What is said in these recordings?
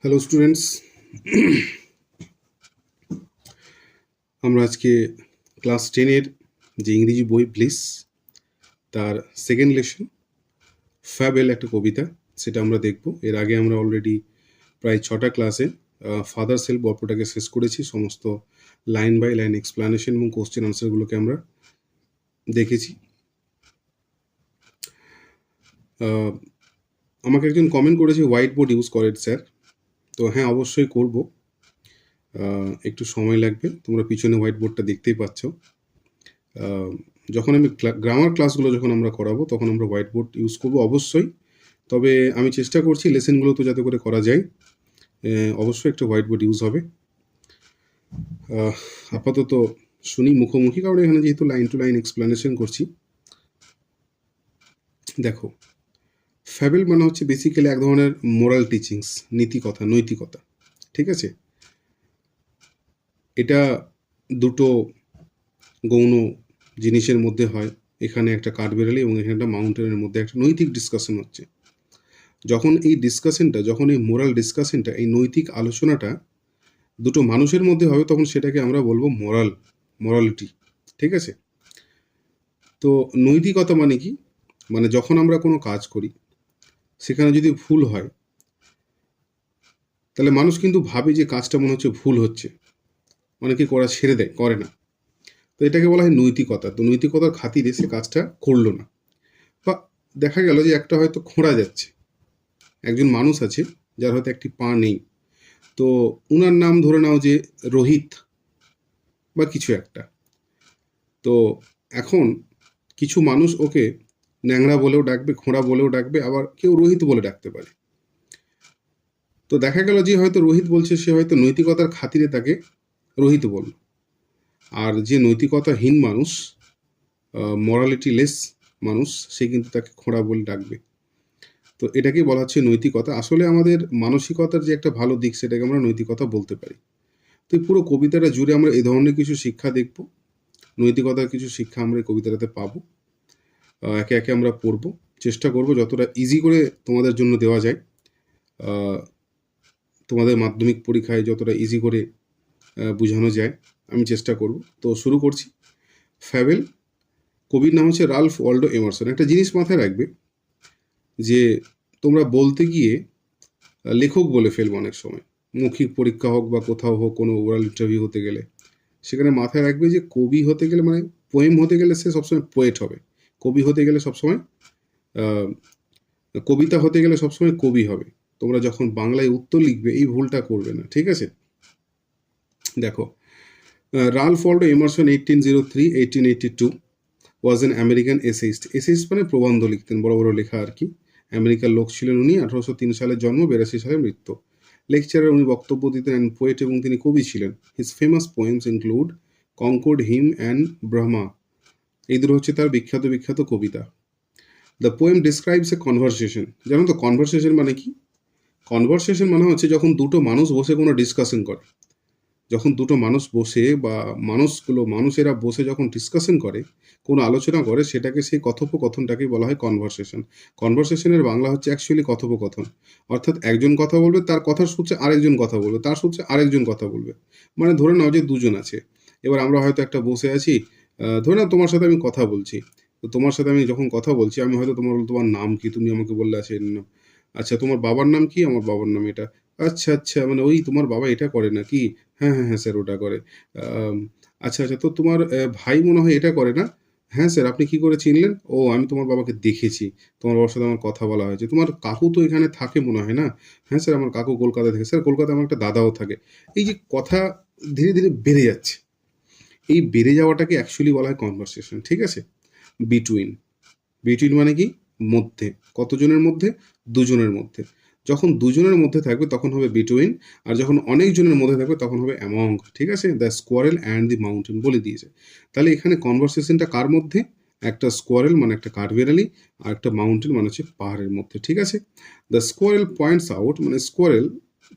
Hello students, আমরা আজকে class 10-এর যে ইংরেজি বই ব্লিস তার সেকেন্ড লেসন ফ্যাবেল একটা কবিতা সেটা আমরা দেখব। এর আগে আমরা অলরেডি প্রায় 6টা ক্লাসে ফাদার সেল গল্পটাকে শেষ করেছি। সমস্ত লাইন বাই লাইন এক্সপ্লানেশন এবং কোশ্চেন আনসারগুলোকে আমরা দেখেছি। আমাকে একজন কমেন্ট করেছে হোয়াইট বোর্ড ইউজ করেন স্যার। তো হ্যাঁ, অবশ্যই করব, একটু সময় লাগবে। তোমরা পিছনে হোয়াইট বোর্ডটা দেখতেই পাচ্ছ। যখন আমি গ্রামার ক্লাসগুলো যখন আমরা করাবো তখন আমরা হোয়াইট বোর্ড ইউজ করবো অবশ্যই। তবে আমি চেষ্টা করছি লেসেনগুলো তো যাতে করে করা যায়, অবশ্যই একটা হোয়াইট বোর্ড ইউজ হবে। আপাতত শুনি মুখোমুখি, কারণ এখানে যেহেতু লাইন টু লাইন এক্সপ্লেনেশন করছি। দেখো, ফ্যাবেল মানে হচ্ছে বেসিক্যালি এক ধরনের মোরাল টিচিংস, নীতিকথা, নৈতিকতা। ঠিক আছে, এটা দুটো গৌণ জিনিসের মধ্যে হয়। এখানে একটা কাঠবেড়ালি এবং এখানে একটা মাউন্টেনের মধ্যে একটা নৈতিক ডিসকাশন হচ্ছে। যখন এই ডিসকাশনটা, যখন এই মোরাল ডিসকাশনটা, এই নৈতিক আলোচনাটা দুটো মানুষের মধ্যে হবে, তখন সেটাকে আমরা বলবো মোরালিটি। ঠিক আছে, তো নৈতিকতা মানে কি? মানে যখন আমরা কোনো কাজ করি সেখানে যদি ভুল হয়, তাহলে মানুষ কিন্তু ভাবে যে কাজটা মনে হচ্ছে ভুল হচ্ছে, অনেকে করা ছেড়ে দেয়, করে না। তো এটাকে বলা হয় নৈতিকতা। তো নৈতিকতার খাতিরে সে কাজটা করলো না। বা দেখা গেল যে একটা হয়তো খোঁড়া যাচ্ছে, একজন মানুষ আছে যার হয়তো একটি পা নেই, তো উনার নাম ধরে নাও যে রোহিত বা কিছু একটা। তো এখন কিছু মানুষ ওকে ন্যাংরা বলেও ডাকবে, খোঁড়া বলেও ডাকবে, আবার কেউ রোহিত বলে ডাকতে পারে। তো দেখা গেল যে হয়তো রোহিত বলছে, সে হয়তো নৈতিকতার খাতিরে তাকে রোহিত বলল। আর যে নৈতিকতাহীন মানুষ, মরালিটি লেস মানুষ, সে কিন্তু তাকে খোঁড়া বলে ডাকবে। তো এটাকেই বলা হচ্ছে নৈতিকতা। আসলে আমাদের মানসিকতার যে একটা ভালো দিক, সেটাকে আমরা নৈতিকতা বলতে পারি। তো এই পুরো কবিতাটা জুড়ে আমরা এই ধরনের কিছু শিক্ষা দেখব, নৈতিকতার কিছু শিক্ষা আমরা এই কবিতাটাতে পাবো। একে একে আমরা পড়ব, চেষ্টা করব যতটা ইজি করে তোমাদের জন্য দেওয়া যায়, তোমাদের মাধ্যমিক পরীক্ষায় যতটা ইজি করে বোঝানো যায় আমি চেষ্টা করব। তো শুরু করছি। ফ্যাবেল, কবির নাম হচ্ছে রালফ ওয়াল্ডো এমারসন। একটা জিনিস মাথায় রাখবে যে তোমরা বলতে গিয়ে লেখক বলে ফেলবো অনেক সময়, মৌখিক পরীক্ষা হোক বা কোথাও হোক, কোনো ওরাল ইন্টারভিউ হতে গেলে। সেখানে মাথায় রাখবে যে কবি হতে গেলে, মানে পোয়েম হতে গেলে সে সবসময় পোয়েট হবে, কবি হতে গেলে সবসময় কবিতা হতে গেলে সবসময় কবি হবে। তোমরা যখন বাংলায় উত্তর লিখবে এই ভুলটা করবে না, ঠিক আছে? দেখো, Ralph Waldo Emerson 1803-1882 was an American essayist. Essayist মানে প্রবন্ধ লিখতেন, বড় বড় লেখা আর কি। আমেরিকার লোক ছিলেন উনি। 1803 সালে জন্ম, 82 সালে মৃত্যু। লেকচারার, উনি বক্তব্য দিতেন, অ্যান্ড পোয়েট, এবং তিনি কবি ছিলেন। His famous poems include Concord, hymn and Brahma. এই দুটো হচ্ছে তার বিখ্যাত বিখ্যাত কবিতা। The poem describes a conversation. জানো তো কনভারসেশন মানে কি? কনভারসেশন মানে হচ্ছে যখন দুটো মানুষ বসে কোনো ডিসকাশন করে, যখন দুটো মানুষ বসে বা মানুষেরা বসে যখন ডিসকাশন করে, কোনো আলোচনা করে, সেটাকে, সেই কথোপকথনটাকেই বলা হয় কনভারসেশন। কনভারসেশনের বাংলা হচ্ছে অ্যাকচুয়ালি কথোপকথন। অর্থাৎ একজন কথা বলবে, তার কথার সূত্রে আরেকজন কথা বলবে, তার সূত্রে আরেকজন কথা বলবে। মানে ধরে নাও যে দুজন আছে, এবার আমরা হয়তো একটা বসে আছি, ধরে নাও তোমার সাথে আমি কথা বলছি। তো তোমার সাথে আমি যখন কথা বলছি, আমি হয়তো তোমার নাম কি, তুমি আমাকে বললে আছে নাম। আচ্ছা, তোমার বাবার নাম কি? আমার বাবার নাম এটা। আচ্ছা আচ্ছা, মানে ওই তোমার বাবা এটা করে নাকি? হ্যাঁ হ্যাঁ হ্যাঁ স্যার, ওটা করে। আম, আচ্ছা আচ্ছা, তো তোমার ভাই মনে হয় এটা করে না? হ্যাঁ স্যার, আপনি কি করে চিনলেন? ও, আমি তোমার বাবাকে দেখেছি, তোমার বাবার সাথে আমার কথা বলা হয়েছে। তোমার কাকু তো এখানে থাকে মনে হয় না? হ্যাঁ স্যার, আমার কাকু কলকাতায় থাকে। স্যার, কলকাতায় আমার একটা দাদাও থাকে। এই যে কথা ধীরে ধীরে বেড়ে যাচ্ছে, এই বেড়ে যাওয়াটাকে অ্যাকচুয়ালি বলা হয় কনভারসেশন। ঠিক আছে? বিটুইন, বিটুইন মানে কি? মধ্যে। কতজনের মধ্যে? দুজনের মধ্যে। যখন দুজনের মধ্যে থাকবে তখন হবে বিটুইন, আর যখন অনেকজনের মধ্যে থাকবে তখন হবে অ্যামং। ঠিক আছে? The squirrel and the mountain বলে দিয়েছে। তাহলে এখানে কনভারসেশনটা কার মধ্যে? একটা স্কোয়ারেল মানে একটা কাঠবেড়ালি, আর একটা মাউন্টেন মানে হচ্ছে পাহাড়ের মধ্যে। ঠিক আছে? দ্য স্কোয়ারেল পয়েন্টস আউট, মানে স্কোয়ারেল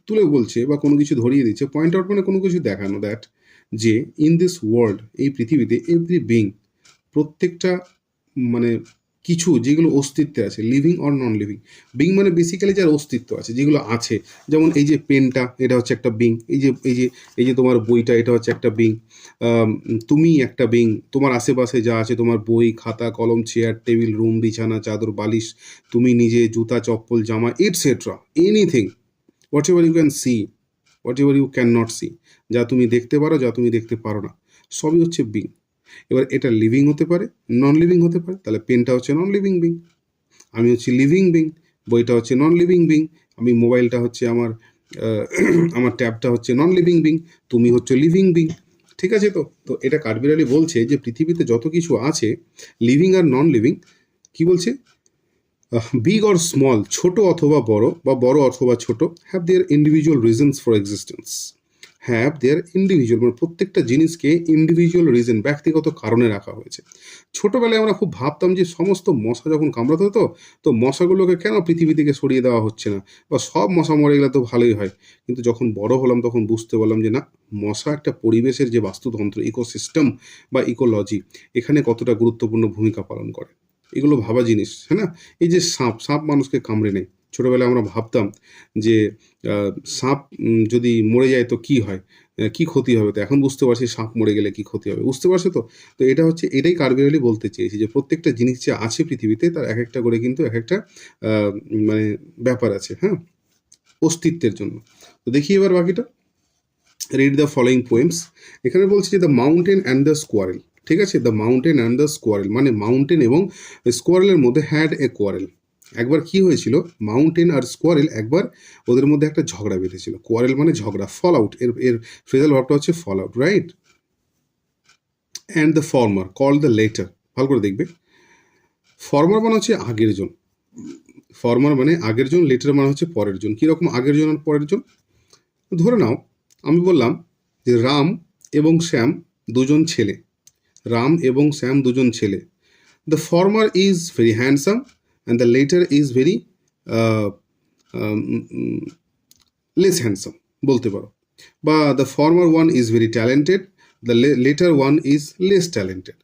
তুলে বলছে বা কোনো কিছু ধরিয়ে দিচ্ছে। পয়েন্ট আউট মানে কোনো কিছু দেখানো, দ্যাট, যে ইন দিস ওয়ার্ল্ড, এই পৃথিবীতে, এভরি বিং, প্রত্যেকটা, মানে কিছু যেগুলো অস্তিত্বে আছে, living or non living. Being মানে বেসিক্যালি যার অস্তিত্ব আছে, যেগুলো আছে, যেমন এই যে পেনটা, এটা হচ্ছে একটা বিং, এই যে তোমার বইটা, এটা হচ্ছে একটা বিং, তুমি একটা বিং, তোমার আশেপাশে যা আছে, তোমার বই, খাতা, কলম, চেয়ার, টেবিল, রুম, বিছানা, চাদর, বালিশ, তুমি নিজে, জুতা, চপ্পল, জামা, etcetera, anything, whatever you can see, whatever you can not see, যা তুমি দেখতে পারো, যা তুমি দেখতে পারো না, সবই হচ্ছে বিং। এবার এটা লিভিং হতে পারে, নন লিভিং হতে পারে। তাহলে পেনটা হচ্ছে নন লিভিং বিং, আমি হচ্ছে লিভিং বিং, বইটা হচ্ছে নন লিভিং বিং, আমি মোবাইলটা হচ্ছে আমার আমার ট্যাবটা হচ্ছে নন লিভিং বিং, তুমি হচ্ছে লিভিং বিং। ঠিক আছে? তো তো এটা কাঠবিড়ালি বলছে যে পৃথিবীতে যত কিছু আছে, লিভিং আর নন লিভিং, কি বলছে, বিগ অর স্মল, ছোট অথবা বড়, বা বড় অথবা ছোট, have their individual reasons for existence, have their individual, মানে প্রত্যেকটা জিনিসকে ইন্ডিভিজুয়াল রিজন, ব্যক্তিগত কারণে রাখা হয়েছে। ছোটবেলায় আমরা খুব ভাবতাম যে সমস্ত মশা যখন কামড়াতে হতো, তো মশাগুলোকে কেন পৃথিবী থেকে সরিয়ে দেওয়া হচ্ছে না, বা সব মশা মরে গেলে তো ভালোই হয়। কিন্তু যখন বড় হলাম তখন বুঝতে পারলাম যে না, মশা একটা পরিবেশের যে বাস্তুতন্ত্র, ইকোসিস্টেম বা ইকোলজি, এখানে কতটা গুরুত্বপূর্ণ ভূমিকা পালন করে, এগুলো ভাবা জিনিস, হ্যাঁ না? এই যে সাপ, সাপ মানুষকে কামড়ে নেয়। ছোটবেলায় আমরা ভাবতাম যে সাপ যদি মরে যায় তো কি হয়, কি ক্ষতি হবে, তো এখন বুঝতে পারছি সাপ মরে গেলে কি ক্ষতি হবে, বুঝতে পারছো তো? তো এটা হচ্ছে, এটাই কাঠবিড়ালি বলতে চেয়েছি, যে প্রত্যেকটা জিনিস যে আছে পৃথিবীতে, তার এক একটা করে কিন্তু এক একটা মানে ব্যাপার আছে, হ্যাঁ, অস্তিত্বের জন্য। তো দেখি এবার বাকিটা, রিড দ্য ফলোয়িং পোয়েমস। এখানে বলছে যে the mountain and the squirrel. ঠিক আছে? The mountain and the squirrel, মানে মাউন্টেন এবং স্কোয়ারেলের মধ্যে হ্যাড এ কোয়ারেল। একবার কি হয়েছিল, মাউন্টেন আর স্কোয়ারেল, একবার ওদের মধ্যে একটা ঝগড়া বেঁধেছিল। কোয়ারেল মানে ঝগড়া, ফল আউট, এর ফ্রেজাল ভার্বটা হচ্ছে fall out, right? And the former call the latter, ভালো করে দেখবে। ফর্মার মানে হচ্ছে আগের জন, ফর্মার মানে আগের জন, লেটার মানে হচ্ছে পরের জন। কীরকম আগের জন আর পরের জন? ধরে নাও আমি বললাম যে রাম এবং শ্যাম দুজন ছেলে, রাম এবং শ্যাম দুজন ছেলে। The former is very handsome and the letter is very less handsome, বলতে পারো। বা the former one is very talented, the letter one is less talented.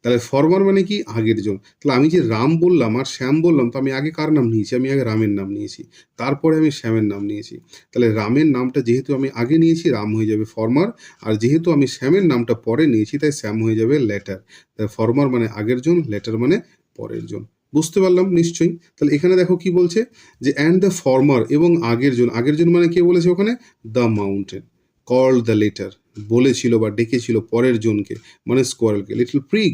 তাহলে ফর্মার মানে কি, আগের জন। তাহলে আমি যে রাম বললাম আর শ্যাম বললাম, তো আমি আগে কার নাম নিয়েছি, আমি আগে রামের নাম নিয়েছি, তারপরে আমি শ্যামের নাম নিয়েছি। তাহলে রামের নামটা যেহেতু আমি আগে নিয়েছি, রাম হয়ে যাবে ফর্মার, আর যেহেতু আমি শ্যামের নামটা পরে নিয়েছি, তাই শ্যাম হয়ে যাবে লেটার। তাই ফর্মার মানে আগের জন, লেটার মানে পরের জন। বুঝতে পারলাম নিশ্চয়ই? তাহলে এখানে দেখো কি বলছে, যে অ্যান্ড দ্য ফর্মার, এবং আগের জন, আগের জন মানে কে বলেছে ওখানে, the mountain, call the letter, বলেছিল বা ডেকেছিল পরের জনকে, মানে স্কোয়ারেলকে, লিটল প্রিগ।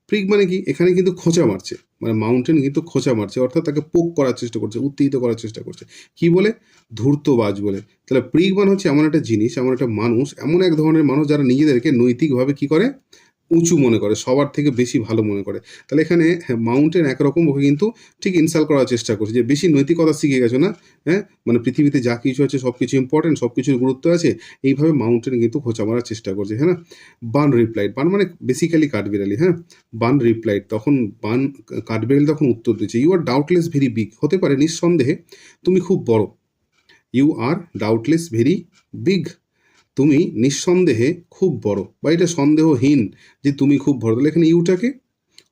প্রিগ মানে কি, এখানে কিন্তু খোঁচা মারছে, মানে মাউন্টেন কিন্তু খোঁচা মারছে, অর্থাৎ তাকে পোক করার চেষ্টা করছে, উত্তেজিত করার চেষ্টা করছে। কি বলে, ধূর্তবাজ বলে। তাহলে প্রিগ মানে হচ্ছে এমন একটা জিনিস, এমন একটা মানুষ, এমন এক ধরনের মানুষ যারা নিজেদেরকে নৈতিকভাবে কি করে, উঁচু মনে করে, সবার থেকে বেশি ভালো মনে করে। তাহলে এখানে মাউন্টেন একরকম ওকে কিন্তু ঠিক ইনসাল্ট করার চেষ্টা করছে, যে বেশি নৈতিকতা শিখে গেছো না, হ্যাঁ, মানে পৃথিবীতে যা কিছু আছে সব কিছু ইম্পর্টেন্ট, সব কিছুর গুরুত্ব আছে, এইভাবে মাউন্টেন কিন্তু খোঁচা মারার চেষ্টা করছে, হ্যাঁ না? বান রিপ্লাইড, বান মানে বেসিক্যালি কাঠবিড়ালি, হ্যাঁ। বান রিপ্লাইড, তখন বান, কাঠবিড়ালি তখন উত্তর দিচ্ছে, you are doubtless very big, হতে পারে নিঃসন্দেহে তুমি খুব বড়। You are doubtless very big, তুমি নিঃসন্দেহে খুব বড়, বা এটা সন্দেহহীন যে তুমি খুব বড়। তাহলে এখানে ইউটাকে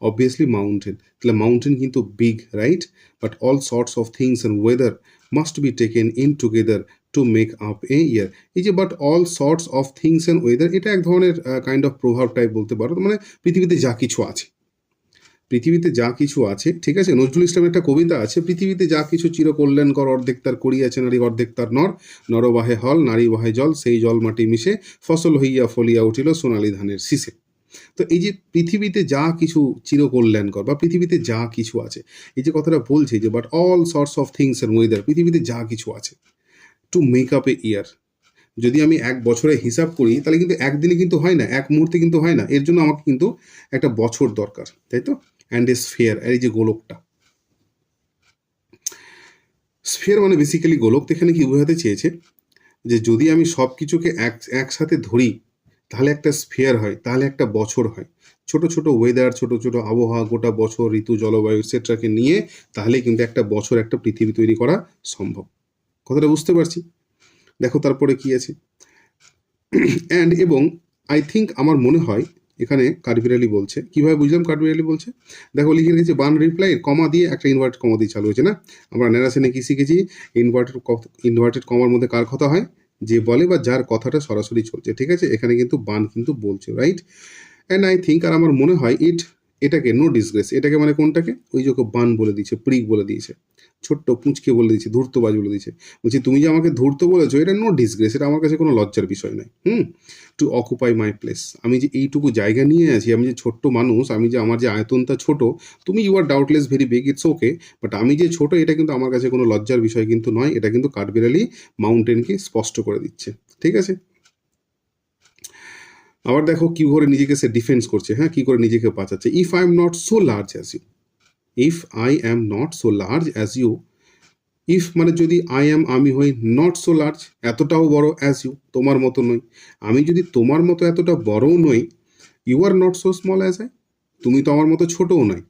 অবভিয়াসলি মাউন্টেন, তাহলে মাউন্টেন কিন্তু big, right? But all sorts of things and weather must be taken in together to make up a year. এই যে but all sorts of things and weather, এটা এক ধরনের কাইন্ড অফ প্রভাব type বলতে পারো, মানে পৃথিবীতে যা কিছু আছে, পৃথিবীতে যা কিছু আছে, ঠিক আছে? নজরুল ইসলামের একটা কবিতা আছে, পৃথিবীতে যা কিছু চিরকল্যাণকর, অর্ধেক তার করিয়াছে নারী, অর্ধেক তার নর, নরবাহে হল, নারী বাহে জল, সেই জল মাটি মিশে ফসল হইয়া ফলিয়া উঠিল সোনালী ধানের শীষে। তো এই যে পৃথিবীতে যা কিছু চিরকল্যাণকর, বা পৃথিবীতে যা কিছু আছে, এই যে কথাটা বলছে যে but all sorts of things and weather, পৃথিবীতে যা কিছু আছে, টু মেক আপ এ ইয়ার। যদি আমি এক বছরে হিসাব করি, তাহলে কিন্তু একদিনে কিন্তু হয় না, এক মুহূর্তে কিন্তু হয় না, এর জন্য আমাকে কিন্তু একটা বছর দরকার, তাই তো? অ্যান্ড এ স্ফিয়ার, আর এই যে গোলকটা, স্ফিয়ার মানে বেসিক্যালি গোলক। এখানে কি বোঝাতে চেয়েছে, যে যদি আমি সব কিছুকে একসাথে ধরি, তাহলে একটা স্ফিয়ার হয়, তাহলে একটা বছর হয়। ছোট ছোট ওয়েদার, ছোট ছোট আবহাওয়া, গোটা বছর, ঋতু, জলবায়ু এটসেট্রাকে নিয়ে তাহলে কিন্তু একটা বছর, একটা পৃথিবী তৈরি করা সম্ভব। কথাটা বুঝতে পারছি? দেখো তারপরে কি আছে, অ্যান্ড এবং, আই থিঙ্ক আমার মনে হয়, এখানে কাঠবিড়ালি বলছে, কিভাবে বুঝলাম কাঠবিড়ালি বলছে, দেখো লিখে রেখেছে বান রিপ্লাই কমা দিয়ে একটা ইনভার্টেড কমা দিয়ে চালু হয়েছে না। আমরা ন্যারেশনে কি শিখেছি, ইনভার্টেড কমার মধ্যে কার কথা হয়, যে বলে বা যার কথাটা সরাসরি চলছে, ঠিক আছে। এখানে কিন্তু বান কিন্তু বলছে, রাইট। অ্যান্ড আই থিঙ্ক, আর আমার মনে হয় এটাকে নো ডিসগ্রেস, এটাকে মানে কোনটাকে, ওই যে বান বলে দিয়েছে, প্রিক বলে দিয়েছে, ছোট্ট পুঁচকে বলে দিয়েছে, ধূর্তবাজ বলে দিয়েছে। বলছি তুমি যে আমাকে ধূর্ত বলেছো, এটা নো ডিসগ্রেস, এটা আমার কাছে কোনো লজ্জার বিষয় নয়। টু অকুপাই মাই প্লেস, আমি যে এইটুকু জায়গা নিয়ে আছি, আমি যে ছোট্ট মানুষ, আমি যে আমার যে আয়তনটা ছোট, তুমি you are doubtless very big, it's okay, but আমি যে ছোট এটা কিন্তু আমার কাছে কোনো লজ্জার বিষয় কিন্তু নয়। এটা কিন্তু কাঠবিড়ালি মাউন্টেনকে স্পষ্ট করে দিচ্ছে, ঠিক আছে। আবার দেখো কি করে নিজেকে সে ডিফেন্স করছে, হ্যাঁ, কি করে নিজেকে বাঁচাচ্ছে। If I am not so large as you, if I am not so large as you, if মানে যদি, আমি হই নট সো লার্জ, এতটাও বড়, অ্যাজ ইউ তোমার মতো নই, আমি যদি তোমার মতো এতটা বড়ও নই, you are not so small as I, তুমি তো আমার মতো ছোটও নয়।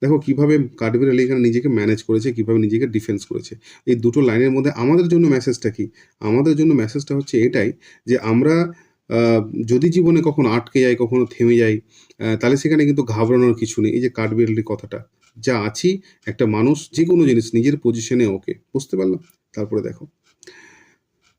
দেখো কিভাবে কাঠবিড়ালি এখানে নিজেকে ম্যানেজ করেছে, কিভাবে নিজেকে ডিফেন্স করেছে। এই দুটো লাইনের মধ্যে আমাদের জন্য মেসেজটা কি, আমাদের জন্য মেসেজটা হচ্ছে এটাই, যে আমরা যদি জীবনে কখনো আটকে যাই, কখনো থেমে যাই, তাহলে সেখানে কিন্তু ঘাবড়ানোর কিছু নেই। এই যে কাঠবিড়ালির কথাটা, যা আছি একটা মানুষ, যে কোনো জিনিস নিজের পজিশনে ওকে, বুঝতে পারলাম। তারপরে দেখো,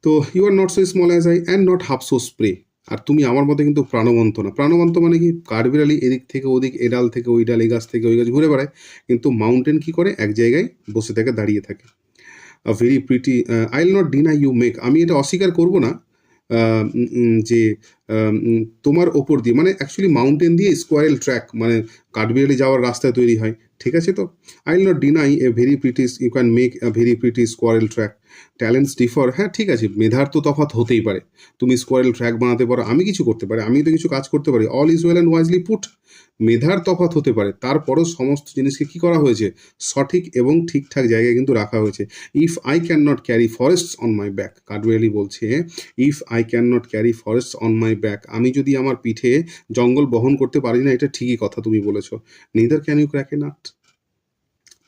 তো you are not so small as I and not half so spry, আর তুমি আমার মধ্যে কিন্তু প্রাণবন্ত না। প্রাণবন্ত মানে কি, কাঠবিড়ালি এদিক থেকে ওদিক, এ ডাল থেকে ওই ডাল, এই গাছ থেকে ওই গাছ ঘুরে বেড়ায়, কিন্তু মাউন্টেন কি করে, এক জায়গায় বসে থাকে, দাঁড়িয়ে থাকে। Very pretty, I will not deny you make, আমি এটা অস্বীকার করব না, যে তোমার ওপর দিয়ে, মানে অ্যাকচুয়ালি মাউন্টেন দিয়ে স্কোয়ারেল ট্র্যাক, মানে কাঠবিড়ালি যাওয়ার রাস্তা তৈরি হয়, ঠিক আছে। তো I will not deny a very pretty, you can make a very pretty squirrel track, talents differ, হ্যাঁ ঠিক আছে, মেধার তো তফাৎ হতেই পারে, তুমি স্কোয়ারেল ট্র্যাক বানাতে পারো, আমি কিছু করতে পারি, আমি তো কিছু কাজ করতে পারি, all is well and wisely put, মেধার তফাৎ হতে পারে, তারপরও সমস্ত জিনিসকে কি করা হয়েছে, সঠিক এবং ঠিকঠাক জায়গায় কিন্তু রাখা হয়েছে। If I can not carry forests on my back, কাঠবিড়ালি বলছে if I can not carry forests on my back, আমি যদি আমার পিঠে জঙ্গল বহন করতে পারি না, এটা ঠিকই কথা তুমি বলেছো, neither can you crack a nut,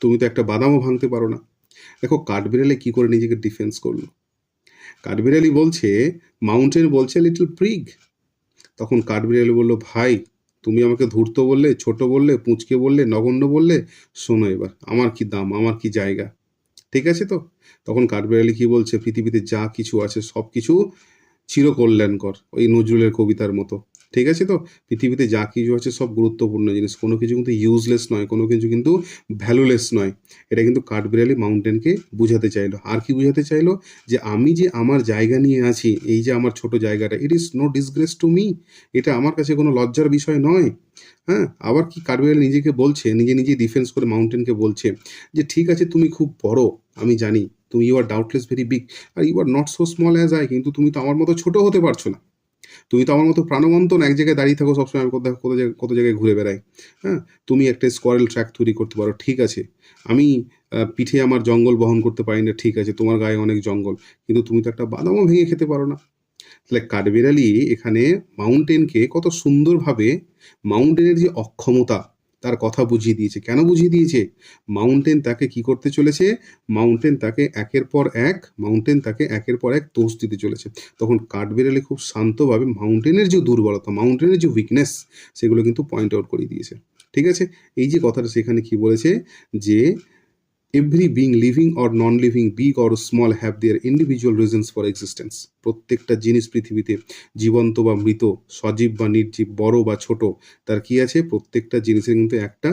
তুমি তো একটা বাদামও ভাঙতে পারো না। দেখো কাঠবিড়ালি কি করে নিজেকে ডিফেন্স করলো, কাঠবিড়ালি বলছে, মাউন্টেন বলছে লিটল প্রিগ, তখন কাঠবিড়ালি বললো, ভাই তুমি আমাকে ধূর্ত বললে, ছোট বললে, পুঁচকে বললে, নগণ্য বললে, শোনো এবার আমার কি দাম, আমার কি জায়গা, ঠিক আছে। তো তখন কাঠবিড়ালি কি বলছে, পৃথিবীতে যা কিছু আছে সব কিছু চিরকল্যাণকর, ওই নজরুলের কবিতার মতো, ঠিক আছে। তো পৃথিবীতে যা কিছু আছে সব গুরুত্বপূর্ণ জিনিস, কোনো কিছু কিন্তু ইউজলেস নয়, কোনো কিছু কিন্তু ভ্যালুলেস নয়। এটা কিন্তু কাঠবিড়ালি মাউন্টেনকে বুঝাতে চাইলো। আর কি বুঝাতে চাইলো, যে আমি যে আমার জায়গা নিয়ে আছি, এই যে আমার ছোট জায়গাটা, it is no disgrace to me, এটা আমার কাছে কোনো লজ্জার বিষয় নয়। হ্যাঁ, আবার কি কাঠবিড়ালি নিজেকে বলছে, নিজে নিজে ডিফেন্স করে মাউন্টেনকে বলছে, যে ঠিক আছে তুমি খুব বড়, আমি জানি, তুমি you are doubtless very big, আর you are not so small as I, কিন্তু তুমি তো আমার মতো ছোট হতে পারছো না, তুমি তো আমার মতো প্রাণবন্ত না, এক জায়গায় দাঁড়িয়ে থাকো সবসময়, আমি কত জায়গায় ঘুরে বেড়াই। হ্যাঁ, তুমি একটা স্কোয়ারেল ট্র্যাক তৈরি করতে পারো, ঠিক আছে, আমি পিঠে আমার জঙ্গল বহন করতে পারি না, ঠিক আছে, তোমার গায়ে অনেক জঙ্গল, কিন্তু তুমি তো একটা বাদামও ভেঙে খেতে পারো না। তাহলে কাঠবিড়ালি এখানে মাউন্টেনকে কত সুন্দরভাবে মাউন্টেনের যে অক্ষমতা তার কথা বুঝিয়ে দিয়েছে। কেন বুঝিয়ে দিয়েছে, মাউন্টেন তাকে কি করতে চলেছে, মাউন্টেন তাকে একের পর এক দোষ দিতে চলেছে। তখন কাঠবিড়ালি খুব শান্তভাবে মাউন্টেনের যে দুর্বলতা, মাউন্টেনের যে উইকনেস, সেগুলো কিন্তু পয়েন্ট আউট করে দিয়েছে, ঠিক আছে। এই যে কথাটা সেখানে কি বলেছে, যে every being living or non living, big or small, have their individual reasons for existence, প্রত্যেকটা জিনিস পৃথিবীতে, জীবন্ত বা মৃত, সজীব বা নির্জীব, বড় বা ছোট, তার কি আছে, প্রত্যেকটা জিনিসের কিন্তু একটা,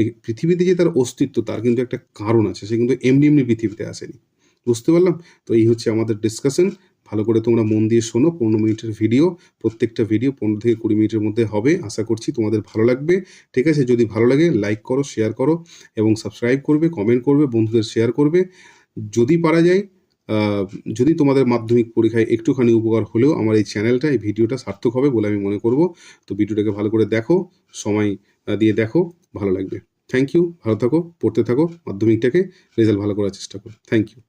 এই পৃথিবীতে যে তার অস্তিত্ব, তার কিন্তু একটা কারণ আছে, সে কিন্তু এমনি এমনি পৃথিবীতে আসেনি, বুঝতে পারলাম। তো এই হচ্ছে আমাদের ডিসকাশন, ভালো করে তোমরা মন দিয়ে শোনো, 15 মিনিটের ভিডিও, প্রত্যেকটা ভিডিও 15 থেকে 20 মিনিটের মধ্যে হবে, আশা করছি তোমাদের ভালো লাগবে, ঠিক আছে। যদি ভালো লাগে লাইক করো, শেয়ার করো এবং সাবস্ক্রাইব করবে, কমেন্ট করবে, বন্ধুদের শেয়ার করবে, যদি পারা যায়, যদি তোমাদের মাধ্যমিক পরীক্ষায় একটুখানি উপকার হলেও আমার এই চ্যানেলটা, এই ভিডিওটা সার্থক হবে বলে আমি মনে করব। তো ভিডিওটাকে ভালো করে দেখো, সময় দিয়ে দেখো, ভালো লাগবে। থ্যাংক ইউ, ভালো থাকো, পড়তে থাকো, মাধ্যমিকটাকে রেজাল্ট ভালো করার চেষ্টা করো। Thank you.